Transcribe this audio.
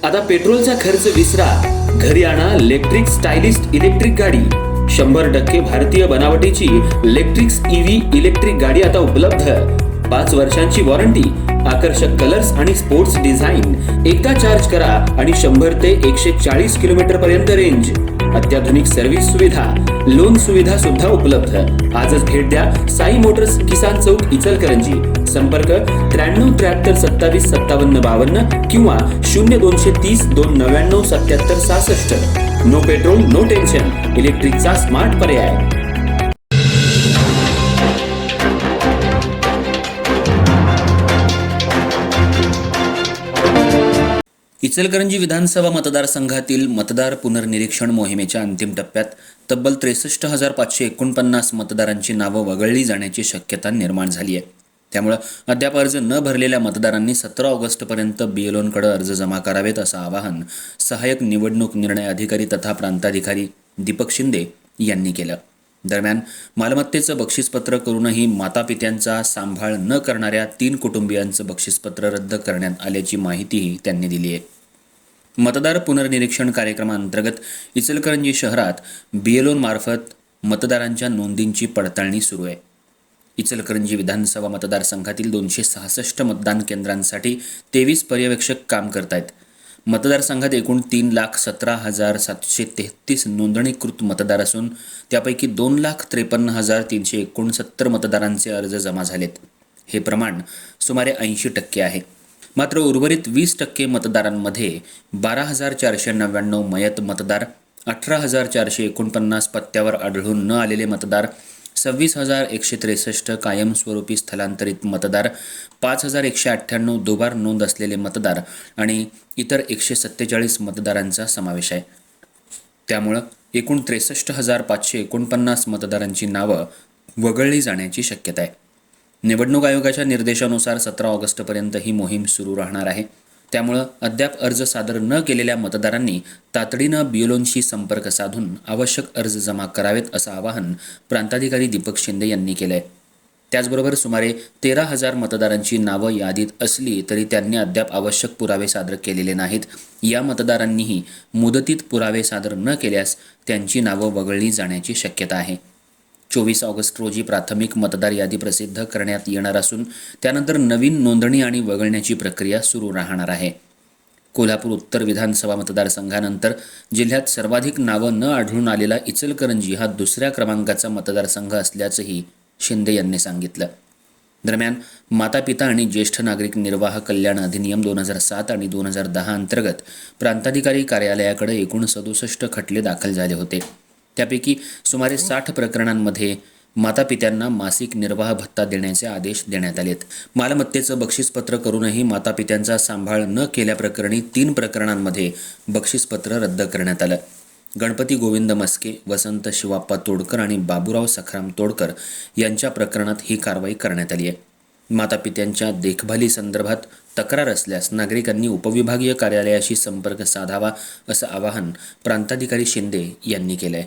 आता पेट्रोलचा खर्च विसरा, घरी आणा इलेक्ट्रिक स्टायलिस्ट इलेक्ट्रिक गाडी। 100% भारतीय बनावटीची इलेक्ट्रिक्स ईव्ही इलेक्ट्रिक गाडी आता उपलब्ध। 5 वर्षांची वॉरंटी, आकर्षक कलर्स आणि स्पोर्ट्स डिझाइन। एकदा चार्ज करा आणि 100 ते 140 किलोमीटर पर्यंत रेंज। अत्याधुनिक सर्व्हिस सुविधा, लोन सुविधा सुद्धा उपलब्ध। आजच भेट द्या साई मोटर्स, किसान चौक, इचलकरंजी। संपर्क 93 73 27 57 52 किंवा 0230 299 77 66। नो पेट्रोल नो टेन्शन, इलेक्ट्रिकचा स्मार्ट पर्याय। इचलकरंजी विधानसभा मतदारसंघातील मतदार पुनर्निरीक्षण मोहिमेच्या अंतिम टप्प्यात तब्बल 63,549 मतदारांची नावं वगळली जाण्याची शक्यता निर्माण झाली आहे। त्यामुळे अद्याप अर्ज न भरलेल्या मतदारांनी 17 ऑगस्टपर्यंत BLOंकडे अर्ज जमा करावेत असं आवाहन सहाय्यक निवडणूक निर्णय अधिकारी तथा प्रांताधिकारी दीपक शिंदे यांनी केलं। दरम्यान मालमत्तेचं बक्षीसपत्र करूनही मातापित्यांचा सांभाळ न करणाऱ्या 3 कुटुंबियांचं बक्षीसपत्र रद्द करण्यात आल्याची माहितीही त्यांनी दिली आहे। मतदार पुनर्निरीक्षण कार्यक्रमाअंतर्गत इचलकरंजी शहरात BLO मार्फत मतदारांच्या नोंदींची पडताळणी सुरू आहे। इचलकरंजी विधानसभा मतदारसंघातील 266 मतदान केंद्रांसाठी 23 पर्यवेक्षक काम करतायत। मतदारसंघात एकूण 3,17,733 नोंदणीकृत मतदार असून त्यापैकी 2,53,369 मतदारांचे अर्ज जमा झालेत। हे प्रमाण सुमारे 80% आहे। मात्र उर्वरित 20% मतदारांमध्ये 12,499 मयत मतदार, 18,449 पत्त्यावर आढळून न आलेले मतदार, 26,163 कायमस्वरूपी स्थलांतरित मतदार, 5,198 दुबार नोंद असलेले मतदार आणि इतर 147 मतदारांचा समावेश आहे। त्यामुळे एकूण 63,549 मतदारांची नावं वगळली जाण्याची शक्यता आहे। निवडणूक आयोगाच्या निर्देशानुसार 17 ऑगस्टपर्यंत ही मोहीम सुरू राहणार आहे। त्यामुळे अद्याप अर्ज सादर न केलेल्या मतदारांनी तातडीनं BLOंशी संपर्क साधून आवश्यक अर्ज जमा करावेत असं आवाहन प्रांताधिकारी दीपक शिंदे यांनी केलंय। त्याचबरोबर सुमारे 13,000 मतदारांची नावं यादीत असली तरी त्यांनी अद्याप आवश्यक पुरावे सादर केलेले नाहीत। या मतदारांनीही मुदतीत पुरावे सादर न केल्यास त्यांची नावं वगळली जाण्याची शक्यता आहे। 24 ऑगस्ट रोजी प्राथमिक मतदार यादी प्रसिद्ध करण्यात येणार असून त्यानंतर नवीन नोंदणी आणि वगळण्याची प्रक्रिया सुरू राहणार आहे। कोल्हापूर उत्तर विधानसभा मतदारसंघानंतर जिल्ह्यात सर्वाधिक नावं न आढळून आलेला इचलकरंजी हा 2ऱ्या क्रमांकाचा मतदारसंघ असल्याचंही शिंदे यांनी सांगितलं। दरम्यान मातापिता आणि ज्येष्ठ नागरिक निर्वाह कल्याण अधिनियम 2007 आणि 2010 अंतर्गत प्रांताधिकारी कार्यालयाकडे एकूण 67 खटले दाखल झाले होते। त्यापैकी सुमारे 60 प्रकरणांमध्ये मातापित्यांना मासिक निर्वाह भत्ता देण्याचे आदेश देण्यात आलेत। मालमत्तेचं बक्षीसपत्र करूनही मातापित्यांचा सांभाळ न केल्याप्रकरणी 3 प्रकरणांमध्ये बक्षीसपत्र रद्द करण्यात आलं। गणपती गोविंद मस्के, वसंत शिवाप्पा तोडकर आणि बाबूराव सखाराम तोडकर यांच्या प्रकरणात ही कारवाई करण्यात आली आहे। मातापित्यांच्या देखभालीसंदर्भात तक्रार असल्यास नागरिकांनी उपविभागीय कार्यालयाशी संपर्क साधावा असं आवाहन प्रांताधिकारी शिंदे यांनी केलं आहे।